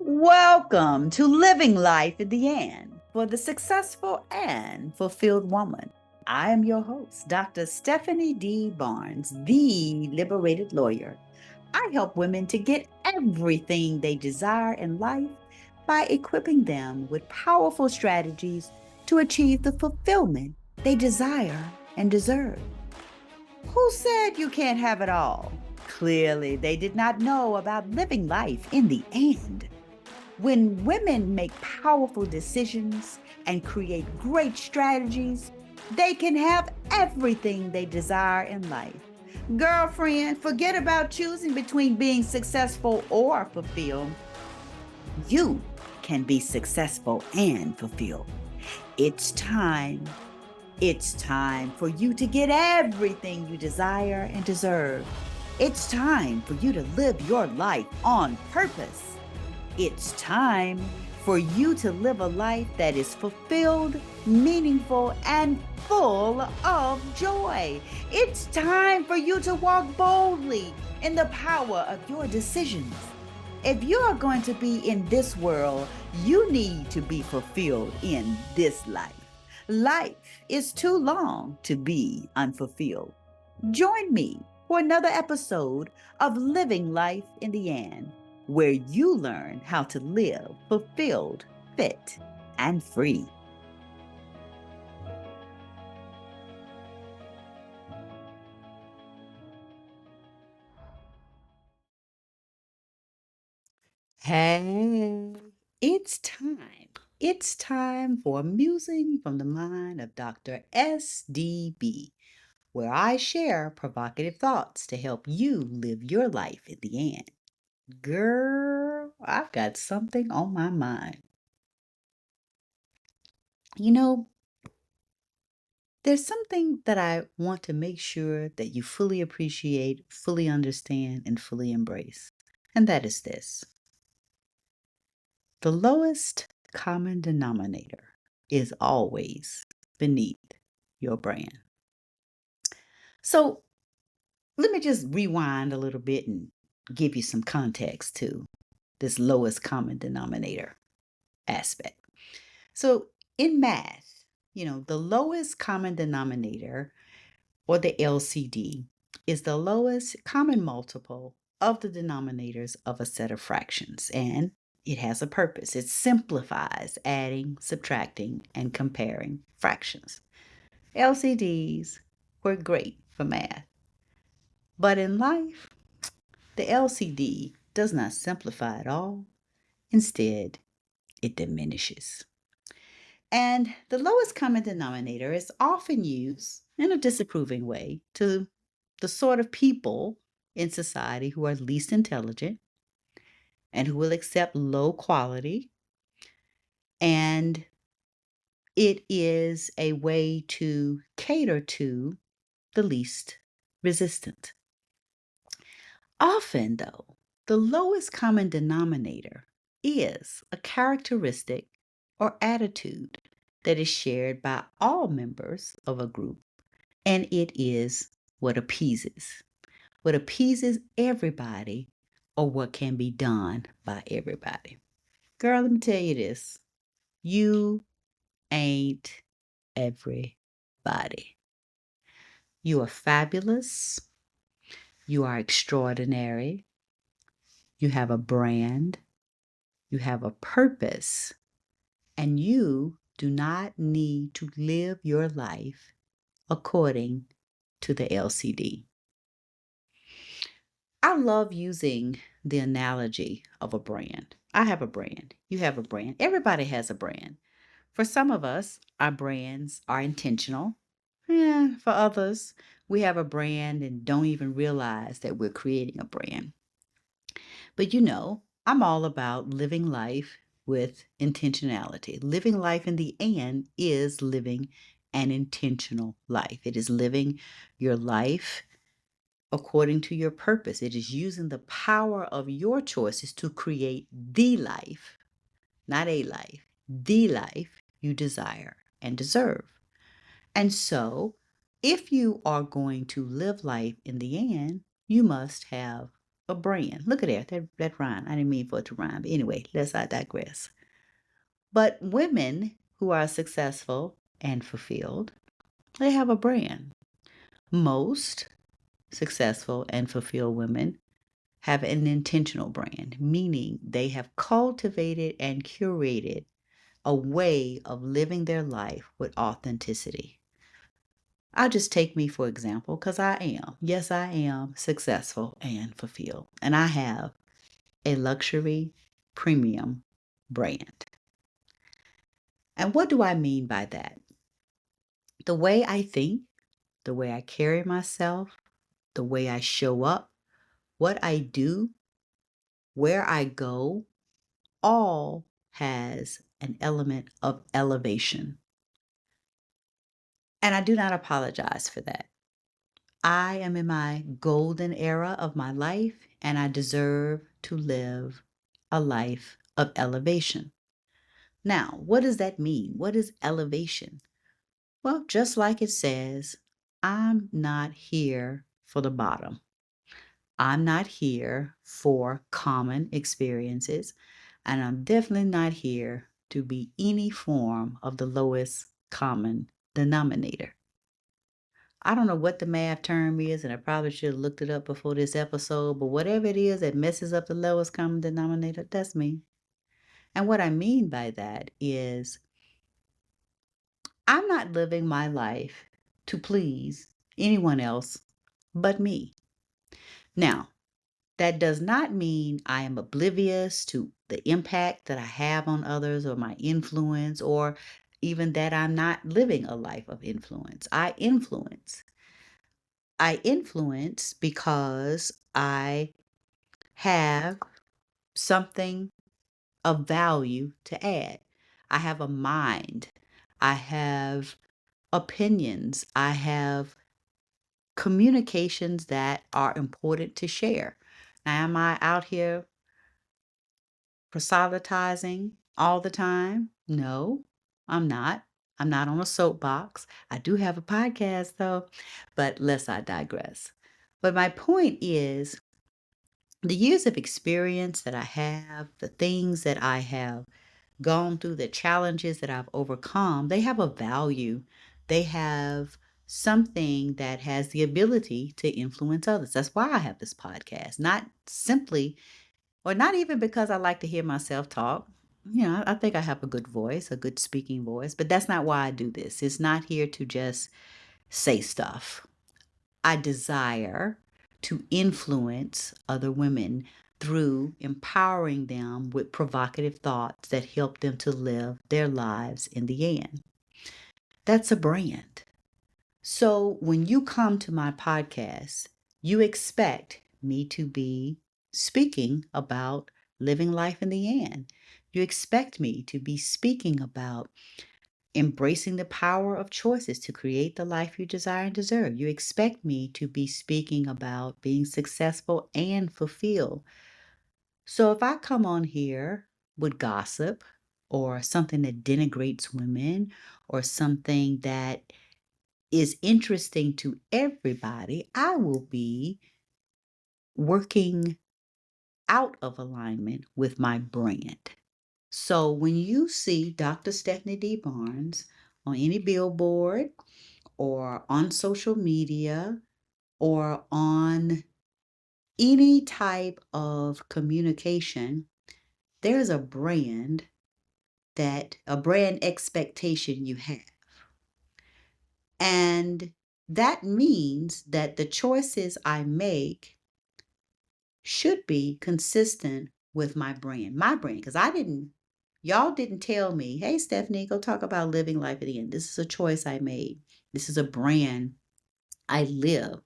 Welcome to Living Life in the End for the Successful and Fulfilled Woman. I am your host, Dr. Stephanie D. Barnes, the Liberated Lawyer. I help women to get everything they desire in life by equipping them with powerful strategies to achieve the fulfillment they desire and deserve. Who said you can't have it all? Clearly, they did not know about living life in the end. When women make powerful decisions and create great strategies, they can have everything they desire in life. Girlfriend, forget about choosing between being successful or fulfilled. You can be successful and fulfilled. It's time. It's time for you to get everything you desire and deserve. It's time for you to live your life on purpose. It's time for you to live a life that is fulfilled, meaningful, and full of joy. It's time for you to walk boldly in the power of your decisions. If you are going to be in this world, you need to be fulfilled in this life. Life is too long to be unfulfilled. Join me for another episode of Living Life in the End, where you learn how to live fulfilled, fit, and free. Hey, it's time. It's time for Musing from the Mind of Dr. SDB, where I share provocative thoughts to help you live your life in the end. Girl, I've got something on my mind. You know, there's something that I want to make sure that you fully appreciate, fully understand, and fully embrace. And that is this: the lowest common denominator is always beneath your brand. So let me just rewind a little bit and give you some context to this lowest common denominator aspect. So in math, the lowest common denominator, or the LCD, is the lowest common multiple of the denominators of a set of fractions, and it has a purpose. It simplifies adding, subtracting, and comparing fractions. LCDs were great for math, but in life, the LCD does not simplify at all. Instead, it diminishes. And the lowest common denominator is often used in a disapproving way to the sort of people in society who are least intelligent and who will accept low quality. And it is a way to cater to the least resistant. Often, though, the lowest common denominator is a characteristic or attitude that is shared by all members of a group, and it is what appeases everybody, or what can be done by everybody. Girl, let me tell you this: you ain't everybody. You are fabulous. You are extraordinary. You have a brand. You have a purpose. And you do not need to live your life according to the LCD. I love using the analogy of a brand. I have a brand. You have a brand. Everybody has a brand. For some of us, our brands are intentional. For others, we have a brand and don't even realize that we're creating a brand. But I'm all about living life with intentionality. Living life in the end is living an intentional life. It is living your life according to your purpose. It is using the power of your choices to create the life, not a life, the life you desire and deserve. And so, if you are going to live life in the end, you must have a brand. Look at that rhyme. I didn't mean for it to rhyme. But anyway, I digress. But women who are successful and fulfilled, they have a brand. Most successful and fulfilled women have an intentional brand, meaning they have cultivated and curated a way of living their life with authenticity. I'll just take me for example, because yes, I am successful and fulfilled, and I have a luxury premium brand. And what do I mean by that? The way I think, the way I carry myself, the way I show up, what I do, where I go, all has an element of elevation. And I do not apologize for that. I am in my golden era of my life, and I deserve to live a life of elevation. Now, what does that mean? What is elevation? Well, just like it says, I'm not here for the bottom. I'm not here for common experiences, and I'm definitely not here to be any form of the lowest common denominator. I don't know what the math term is, and I probably should have looked it up before this episode, but whatever it is that messes up the lowest common denominator, that's me. And what I mean by that is I'm not living my life to please anyone else but me. Now, that does not mean I am oblivious to the impact that I have on others or my influence, or even that I'm not living a life of influence. I influence. I influence because I have something of value to add. I have a mind. I have opinions. I have communications that are important to share. Now, am I out here proselytizing all the time? No, I'm not. I'm not on a soapbox. I do have a podcast though, but lest I digress. But my point is the years of experience that I have, the things that I have gone through, the challenges that I've overcome, they have a value. They have something that has the ability to influence others. That's why I have this podcast, not simply, or not even because I like to hear myself talk. I think I have a good voice, a good speaking voice, but that's not why I do this. It's not here to just say stuff. I desire to influence other women through empowering them with provocative thoughts that help them to live their lives in the end. That's a brand. So when you come to my podcast, you expect me to be speaking about living life in the end. You expect me to be speaking about embracing the power of choices to create the life you desire and deserve. You expect me to be speaking about being successful and fulfilled. So if I come on here with gossip or something that denigrates women or something that is interesting to everybody, I will be working out of alignment with my brand. So when you see Dr. Stephanie D. Barnes on any billboard or on social media or on any type of communication, there's a brand expectation you have. And that means that the choices I make should be consistent with my brand. Because y'all didn't tell me, hey, Stephanie, go talk about living life at the end. This is a choice I made. This is a brand I live.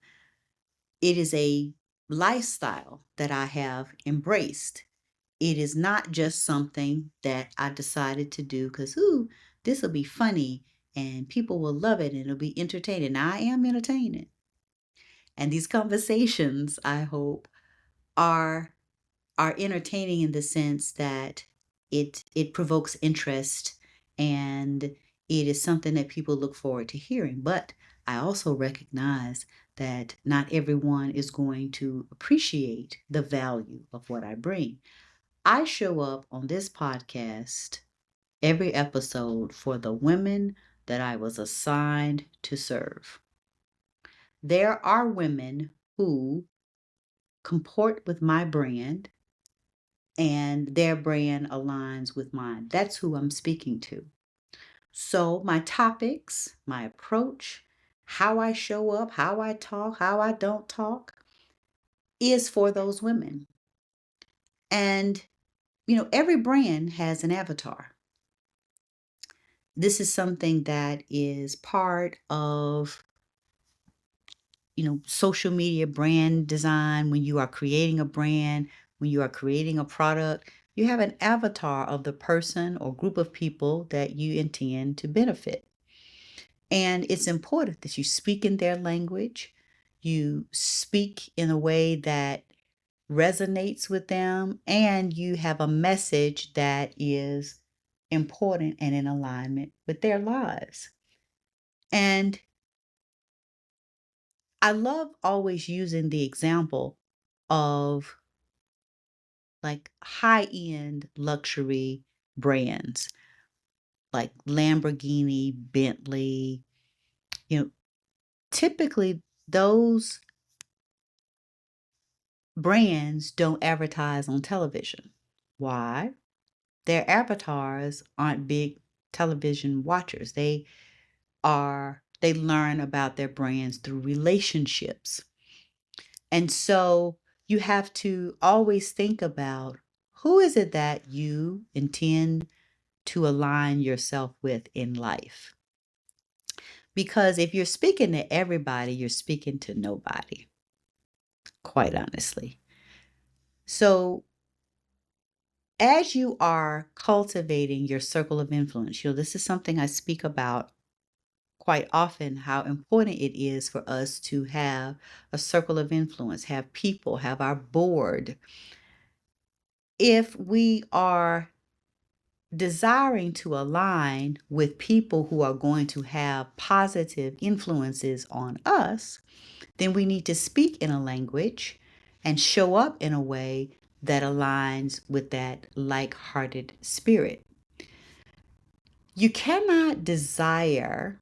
It is a lifestyle that I have embraced. It is not just something that I decided to do because, this will be funny and people will love it and it'll be entertaining. Now, I am entertaining. And these conversations, I hope, are entertaining in the sense that it provokes interest and it is something that people look forward to hearing. But I also recognize that not everyone is going to appreciate the value of what I bring. I show up on this podcast every episode for the women that I was assigned to serve. There are women who comport with my brand and their brand aligns with mine. That's who I'm speaking to. So, my topics, my approach, how I show up, how I talk, how I don't talk is for those women. And, every brand has an avatar. This is something that is part of, social media brand design. When you are creating a brand, when you are creating a product, you have an avatar of the person or group of people that you intend to benefit. And it's important that you speak in their language, you speak in a way that resonates with them, and you have a message that is important and in alignment with their lives. And I love always using the example of like high-end luxury brands like Lamborghini, Bentley. You know, typically those brands don't advertise on television. Why? Their avatars aren't big television watchers. They learn about their brands through relationships. And so you have to always think about who is it that you intend to align yourself with in life. Because if you're speaking to everybody, you're speaking to nobody, quite honestly. So as you are cultivating your circle of influence, this is something I speak about quite often, how important it is for us to have a circle of influence, have people, have our board. If we are desiring to align with people who are going to have positive influences on us, then we need to speak in a language and show up in a way that aligns with that like-hearted spirit. You cannot desire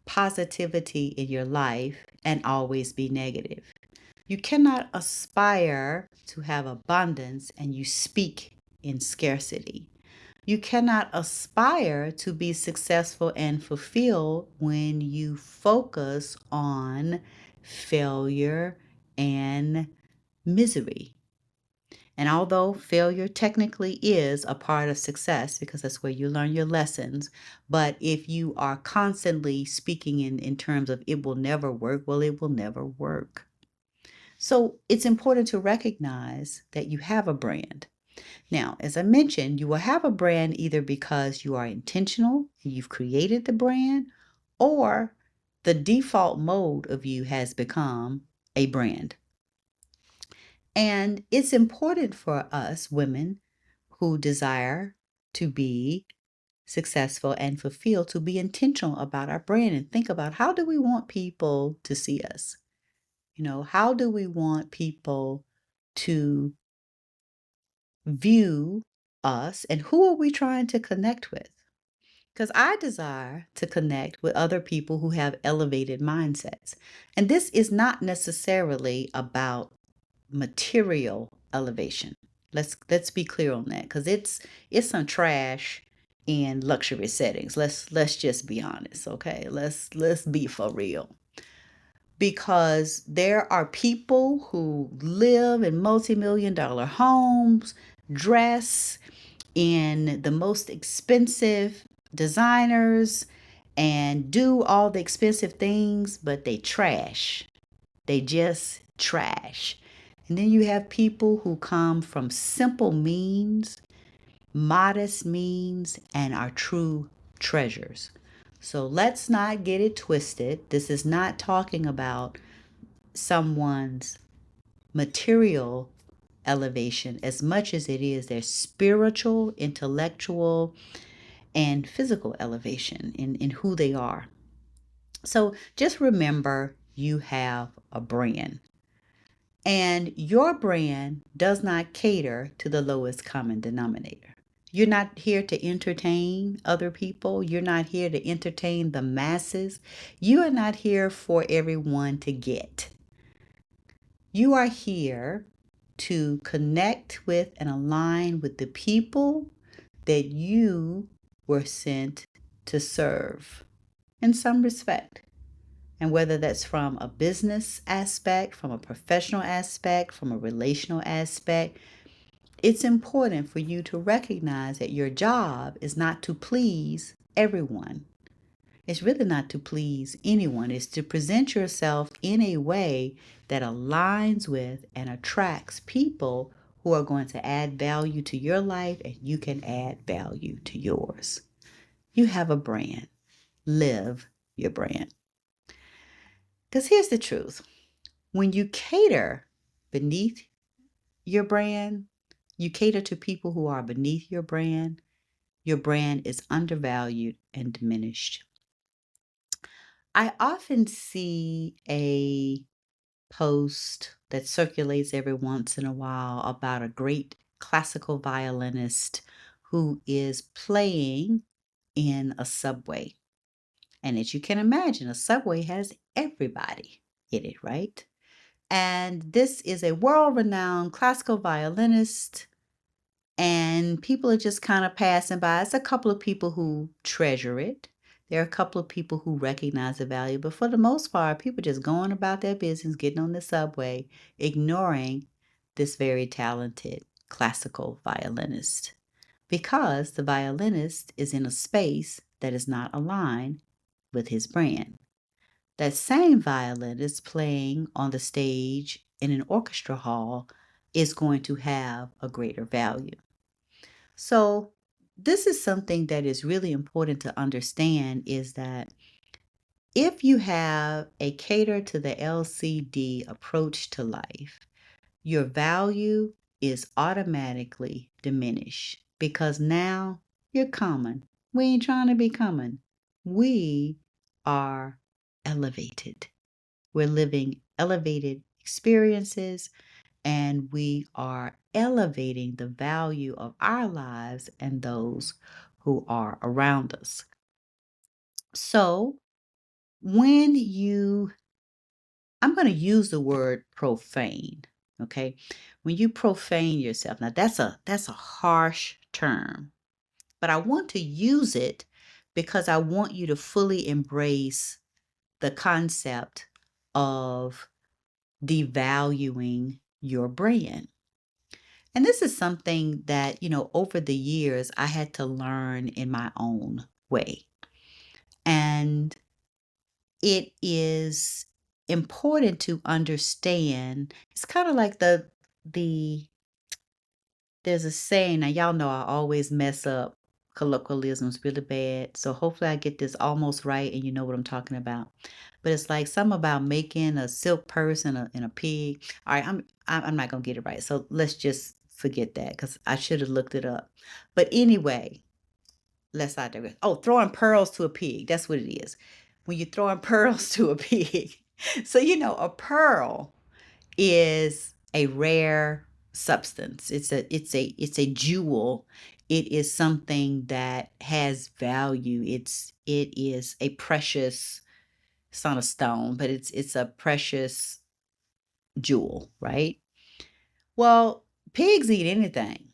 positivity in your life and always be negative. You cannot aspire to have abundance and you speak in scarcity. You cannot aspire to be successful and fulfilled when you focus on failure and misery. And although failure technically is a part of success because that's where you learn your lessons, but if you are constantly speaking in terms of it will never work, well, it will never work. So it's important to recognize that you have a brand. Now, as I mentioned, you will have a brand either because you are intentional, you've created the brand, or the default mode of you has become a brand. And it's important for us women who desire to be successful and fulfilled to be intentional about our brand and think about how do we want people to see us? How do we want people to view us and who are we trying to connect with? Because I desire to connect with other people who have elevated mindsets. And this is not necessarily about material elevation. Let's be clear on that because it's some trash in luxury settings. Let's just be honest, okay? Let's be for real. Because there are people who live in multi-million dollar homes, dress in the most expensive designers, and do all the expensive things, but they trash. They just trash. And then you have people who come from simple means, modest means, and are true treasures. So let's not get it twisted. This is not talking about someone's material elevation as much as it is their spiritual, intellectual, and physical elevation in who they are. So just remember you have a brand. And your brand does not cater to the lowest common denominator. You're not here to entertain other people. You're not here to entertain the masses. You are not here for everyone to get. You are here to connect with and align with the people that you were sent to serve in some respect. And whether that's from a business aspect, from a professional aspect, from a relational aspect, it's important for you to recognize that your job is not to please everyone. It's really not to please anyone. It's to present yourself in a way that aligns with and attracts people who are going to add value to your life and you can add value to yours. You have a brand. Live your brand. Because here's the truth. When you cater beneath your brand, you cater to people who are beneath your brand is undervalued and diminished. I often see a post that circulates every once in a while about a great classical violinist who is playing in a subway. And as you can imagine, a subway has everybody in it, right? And this is a world-renowned classical violinist, and people are just kind of passing by. It's a couple of people who treasure it. There are a couple of people who recognize the value, but for the most part, people just going about their business, getting on the subway, ignoring this very talented classical violinist because the violinist is in a space that is not aligned with his brand. That same violinist playing on the stage in an orchestra hall is going to have a greater value. So this is something that is really important to understand, is that if you have a cater to the LCD approach to life, your value is automatically diminished because now you're common. We ain't trying to be common. We are elevated. We're living elevated experiences, and we are elevating the value of our lives and those who are around us. So I'm going to use the word profane, okay? When you profane yourself, now that's a harsh term, but I want to use it because I want you to fully embrace the concept of devaluing your brand. And this is something that, over the years, I had to learn in my own way. And it is important to understand. It's kind of like there's a saying, now y'all know I always mess up colloquialisms really bad. So hopefully I get this almost right and you know what I'm talking about. But it's like something about making a silk purse and a pig. All right, I'm not gonna get it right. So let's just forget that because I should have looked it up. But anyway, let's not digress. Oh, throwing pearls to a pig. That's what it is. When you're throwing pearls to a pig. So a pearl is a rare substance. It's a jewel. It is something that has value. It is a precious, it's not a stone, but it's a precious jewel, right? Well, pigs eat anything.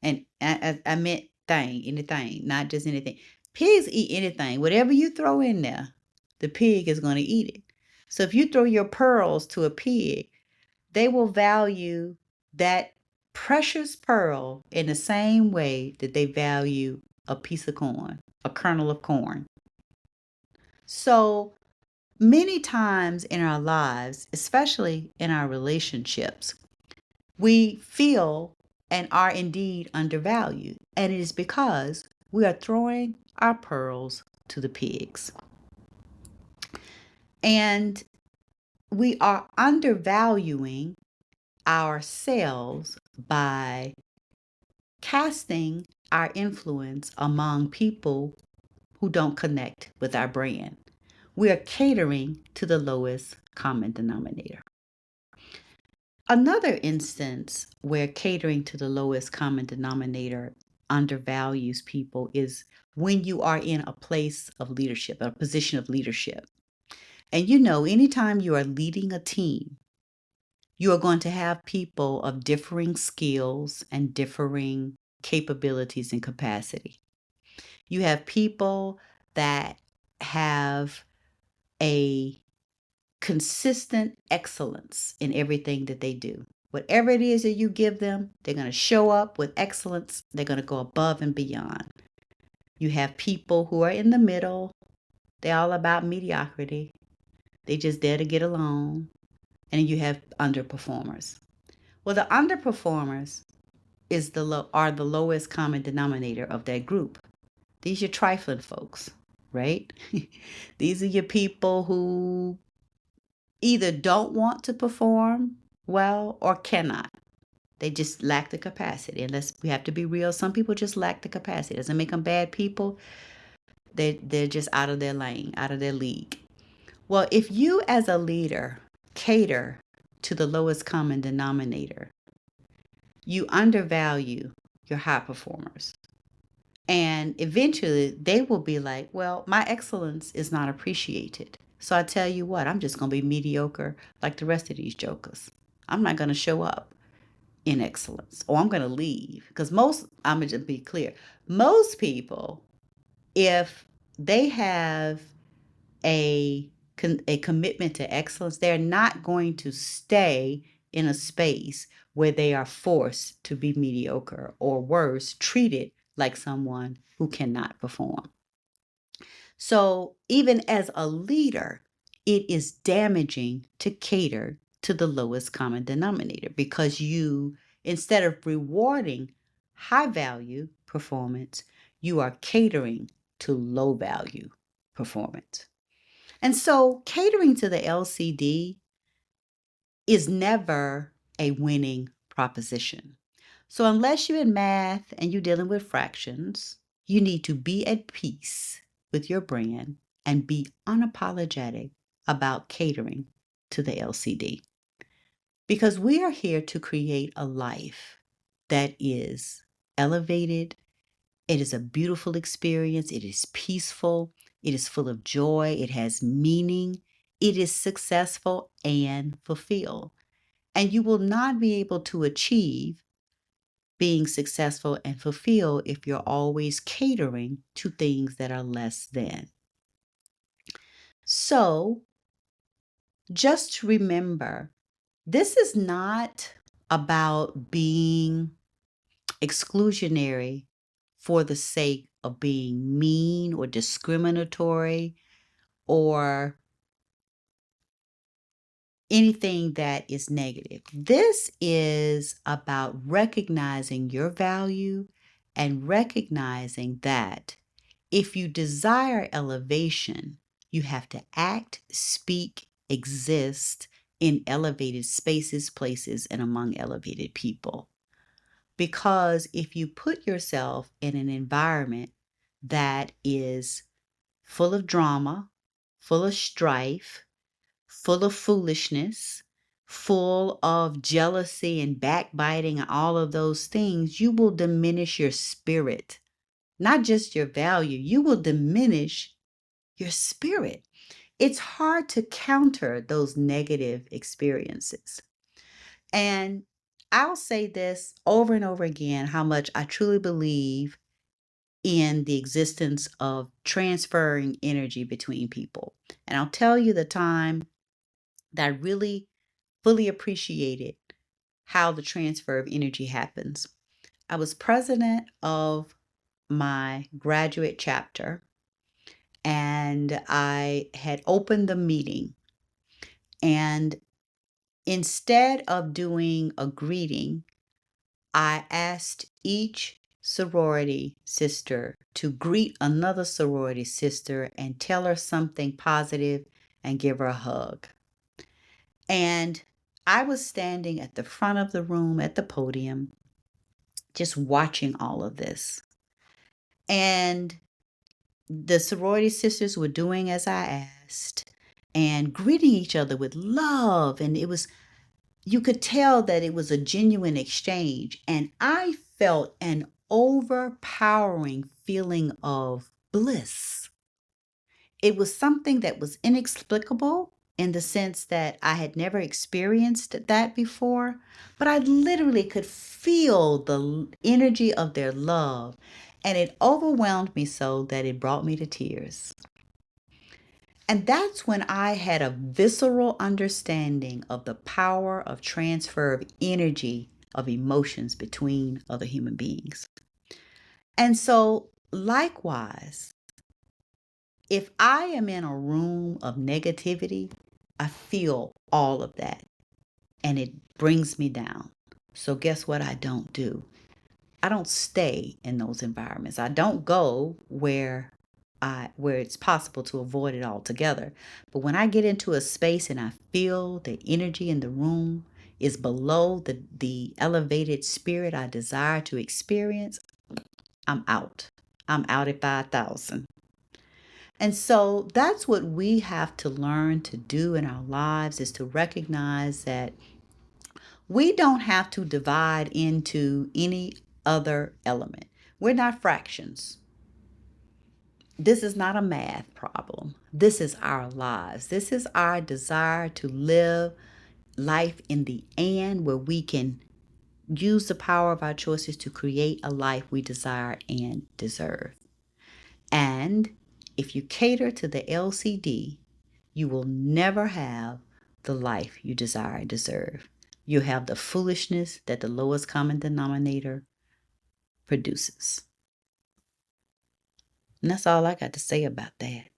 And I meant anything, not just anything. Pigs eat anything. Whatever you throw in there, the pig is going to eat it. So if you throw your pearls to a pig, they will value that precious pearl in the same way that they value a piece of corn, a kernel of corn. So many times in our lives, especially in our relationships, we feel and are indeed undervalued. And it is because we are throwing our pearls to the pigs. And we are undervaluing ourselves by casting our influence among people who don't connect with our brand. We are catering to the lowest common denominator. Another instance where catering to the lowest common denominator undervalues people is when you are in a place of leadership, a position of leadership. And anytime you are leading a team, you are going to have people of differing skills and differing capabilities and capacity. You have people that have a consistent excellence in everything that they do. Whatever it is that you give them, they're going to show up with excellence. They're going to go above and beyond. You have people who are in the middle. They're all about mediocrity. They just there to get along. And you have underperformers. Well, the underperformers are the lowest common denominator of that group. These are your trifling folks, right? These are your people who either don't want to perform well or cannot. They just lack the capacity. We have to be real, some people just lack the capacity. Doesn't make them bad people. They're just out of their lane, out of their league. Well, if you as a leader cater to the lowest common denominator, you undervalue your high performers. And eventually they will be like, well, my excellence is not appreciated. So I tell you what, I'm just going to be mediocre like the rest of these jokers. I'm not going to show up in excellence, or I'm going to leave. Because I'm going to be clear, most people, if they have a commitment to excellence, they're not going to stay in a space where they are forced to be mediocre or worse, treated like someone who cannot perform. So even as a leader, it is damaging to cater to the lowest common denominator, because instead of rewarding high value performance, you are catering to low value performance. And so catering to the LCD is never a winning proposition. So unless you're in math and you're dealing with fractions, you need to be at peace with your brand and be unapologetic about catering to the LCD. Because we are here to create a life that is elevated. It is a beautiful experience. It is peaceful. It is full of joy. It has meaning. It is successful and fulfilled. And you will not be able to achieve being successful and fulfilled if you're always catering to things that are less than. So just remember, this is not about being exclusionary for the sake of being mean or discriminatory or anything that is negative. This is about recognizing your value and recognizing that if you desire elevation, you have to act, speak, exist in elevated spaces, places, and among elevated people. Because if you put yourself in an environment that is full of drama, full of strife, full of foolishness, full of jealousy and backbiting and all of those things, you will diminish your spirit, not just your value. You will diminish your spirit. It's hard to counter those negative experiences. And I'll say this over and over again, how much I truly believe in the existence of transferring energy between people. And I'll tell you the time that I really fully appreciated how the transfer of energy happens. I was president of my graduate chapter, and I had opened the meeting. And instead of doing a greeting, I asked each sorority sister to greet another sorority sister and tell her something positive and give her a hug. And I was standing at the front of the room at the podium, just watching all of this. And the sorority sisters were doing as I kissed and greeting each other with love. And you could tell that it was a genuine exchange. And I felt an overpowering feeling of bliss. It was something that was inexplicable in the sense that I had never experienced that before, but I literally could feel the energy of their love, and it overwhelmed me so that it brought me to tears. And that's when I had a visceral understanding of the power of transfer of energy, of emotions between other human beings. And so, likewise, if I am in a room of negativity, I feel all of that and it brings me down. So, guess what I don't do? I don't stay in those environments. I don't go where it's possible to avoid it altogether. But when I get into a space and I feel the energy in the room is below the elevated spirit I desire to experience, I'm out. I'm out at 5,000. And so that's what we have to learn to do in our lives, is to recognize that we don't have to divide into any other element. We're not fractions. This is not a math problem. This is our lives. This is our desire to live life in the and, where we can use the power of our choices to create a life we desire and deserve. And if you cater to the LCD, you will never have the life you desire and deserve. You have the foolishness that the lowest common denominator produces. And that's all I got to say about that.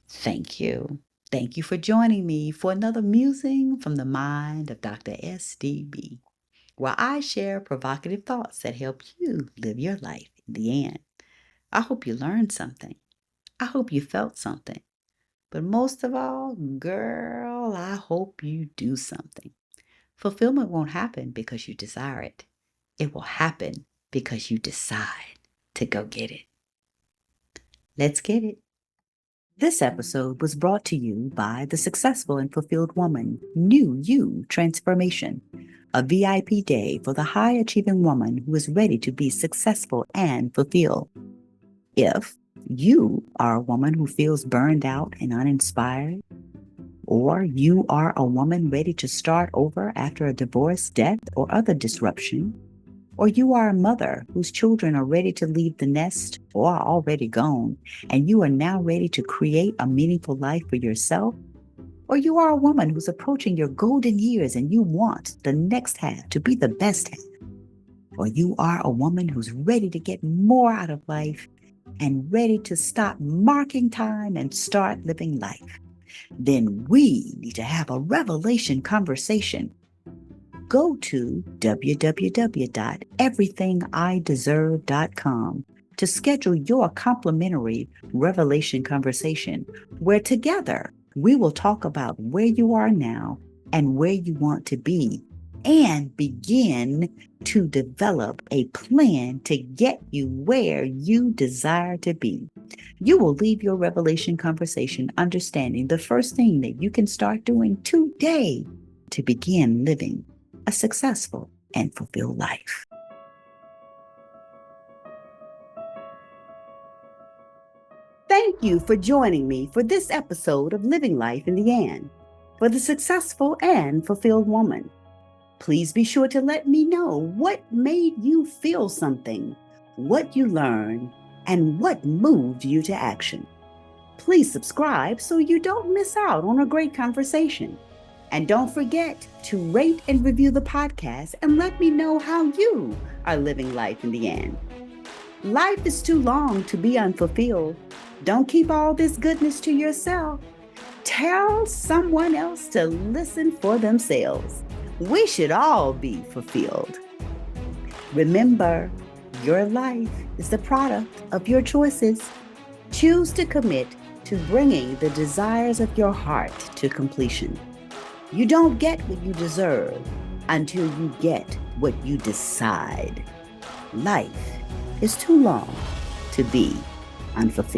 Thank you. Thank you for joining me for another musing from the mind of Dr. SDB, where I share provocative thoughts that help you live your life in the end. I hope you learned something. I hope you felt something. But most of all, girl, I hope you do something. Fulfillment won't happen because you desire it. It will happen because you decide to go get it. Let's get it. This episode was brought to you by the Successful and Fulfilled Woman New You Transformation, a VIP day for the high-achieving woman who is ready to be successful and fulfilled. If you are a woman who feels burned out and uninspired, or you are a woman ready to start over after a divorce, death, or other disruption, or you are a mother whose children are ready to leave the nest or are already gone, and you are now ready to create a meaningful life for yourself, or you are a woman who's approaching your golden years and you want the next half to be the best half, or you are a woman who's ready to get more out of life and ready to stop marking time and start living life, then we need to have a revelation conversation. Go to www.everythingideserve.com to schedule your complimentary revelation conversation, where together we will talk about where you are now and where you want to be, and begin to develop a plan to get you where you desire to be. You will leave your revelation conversation understanding the first thing that you can start doing today to begin living a successful and fulfilled life. Thank you for joining me for this episode of Living Life in the And, for the Successful and Fulfilled Woman. Please be sure to let me know what made you feel something, what you learned, and what moved you to action. Please subscribe so you don't miss out on a great conversation. And don't forget to rate and review the podcast and let me know how you are living life in the end. Life is too long to be unfulfilled. Don't keep all this goodness to yourself. Tell someone else to listen for themselves. We should all be fulfilled. Remember, your life is the product of your choices. Choose to commit to bringing the desires of your heart to completion. You don't get what you deserve until you get what you decide. Life is too long to be unfulfilled.